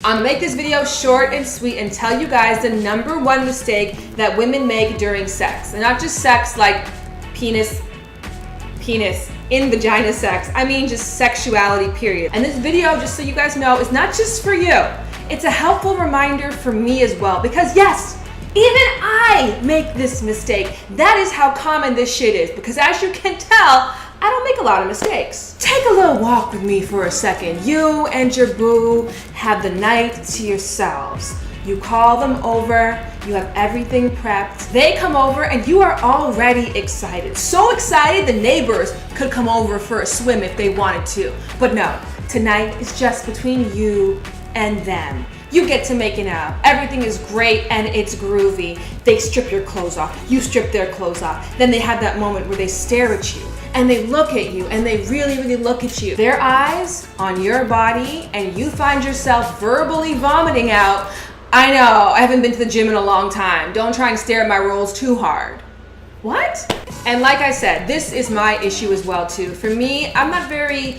I'm gonna make this video short and sweet and tell you guys the #1 mistake that women make during sex. And not just sex like penis in vagina sex. I mean just sexuality, period. And this video, just so you guys know, is not just for you. It's a helpful reminder for me as well, because yes, even I make this mistake. That is how common this shit is, because as you can tell, I don't make a lot of mistakes. Take a little walk with me for a second. You and your boo have the night to yourselves. You call them over, you have everything prepped. They come over and you are already excited. So excited the neighbors could come over for a swim if they wanted to. But no, tonight is just between you and them. You get to making out. Everything is great and it's groovy. They strip your clothes off. You strip their clothes off. Then they have that moment where they stare at you and they look at you and they really, really look at you. Their eyes on your body and you find yourself verbally vomiting out, "I know, I haven't been to the gym in a long time. Don't try and stare at my rolls too hard." What? And like I said, this is my issue as well too. For me, I'm not very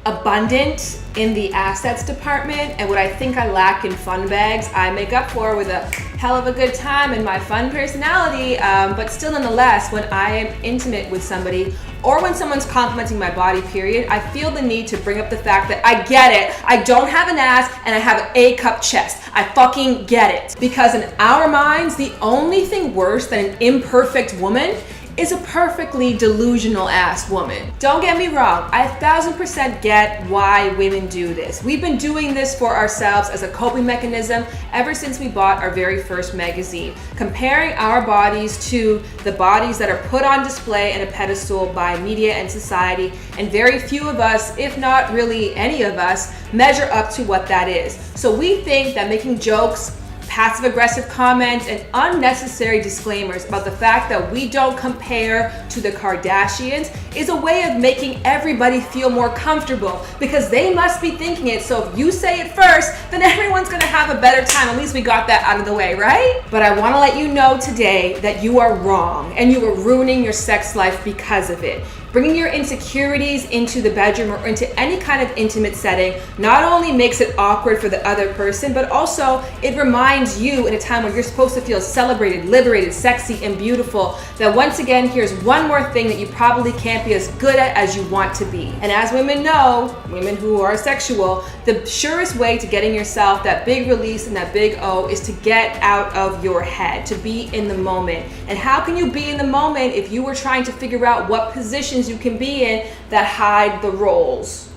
abundant in the assets department, and what I think I lack in fun bags, I make up for with a hell of a good time and my fun personality, but still nonetheless, when I am intimate with somebody or when someone's complimenting my body, period, I feel the need to bring up the fact that I get it. I don't have an ass and I have an A-cup chest. I fucking get it. Because in our minds, the only thing worse than an imperfect woman is a perfectly delusional ass woman. Don't get me wrong, I 1000% get why women do this. We've been doing this for ourselves as a coping mechanism ever since we bought our very first magazine, comparing our bodies to the bodies that are put on display and a pedestal by media and society, and very few of us, if not really any of us, measure up to what that is. So we think that making jokes, passive-aggressive comments, and unnecessary disclaimers about the fact that we don't compare to the Kardashians is a way of making everybody feel more comfortable, because they must be thinking it, so if you say it first, then everyone's gonna have a better time. At least we got that out of the way, right? But I wanna let you know today that you are wrong, and you are ruining your sex life because of it. Bringing your insecurities into the bedroom or into any kind of intimate setting not only makes it awkward for the other person, but also it reminds you in a time when you're supposed to feel celebrated, liberated, sexy, and beautiful, that once again, here's one more thing that you probably can't be as good at as you want to be. And as women know, women who are sexual, the surest way to getting yourself that big release and that big O is to get out of your head, to be in the moment. And how can you be in the moment if you were trying to figure out what position you can be in that hide the roles?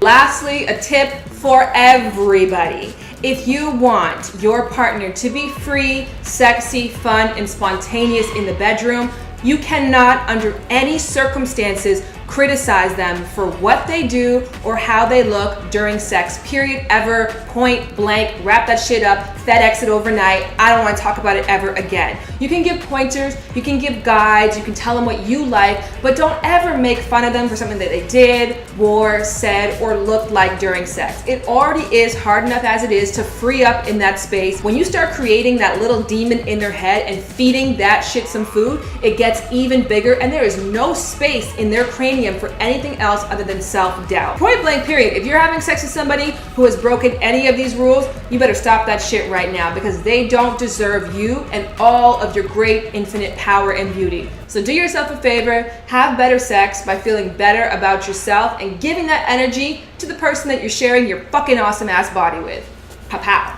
Lastly, a tip for everybody. If you want your partner to be free, sexy, fun, and spontaneous in the bedroom, you cannot under any circumstances criticize them for what they do or how they look during sex, period, ever, point blank. Wrap that shit up, FedEx it overnight. I don't want to talk about it ever again. You can give pointers, you can give guides, you can tell them what you like, but don't ever make fun of them for something that they did, wore, said, or looked like during sex. It already is hard enough as it is to free up in that space. When you start creating that little demon in their head and feeding that shit some food, it gets even bigger, and there is no space in their cranium for anything else other than self-doubt. Point blank, period. If you're having sex with somebody who has broken any of these rules, you better stop that shit right now, because they don't deserve you and all of your great infinite power and beauty. So do yourself a favor, have better sex by feeling better about yourself and giving that energy to the person that you're sharing your fucking awesome ass body with. Pow pow.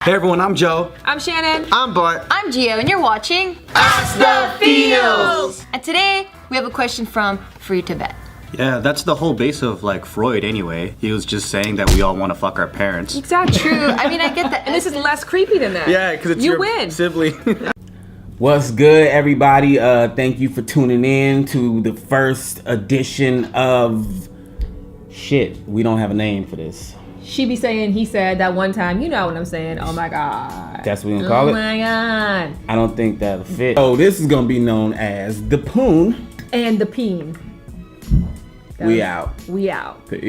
Hey everyone, I'm Joe. I'm Shannon. I'm Bart. I'm Gio, and you're watching Ask the Feels. And today we have a question from Free Tibet. Yeah, that's the whole base of like Freud anyway. He was just saying that we all want to fuck our parents. Exactly. True. I mean, I get that. And this is less creepy than that. Yeah, because it's you your win. sibling. What's good, everybody? Thank you for tuning in to the first edition of shit. We don't have a name for this. She be saying, he said that one time. You know what I'm saying? Oh my God. That's what we're gonna call it? Oh my God. I don't think that'll fit. So this is gonna be known as the Poon. And the peen. We out. We out. Peace.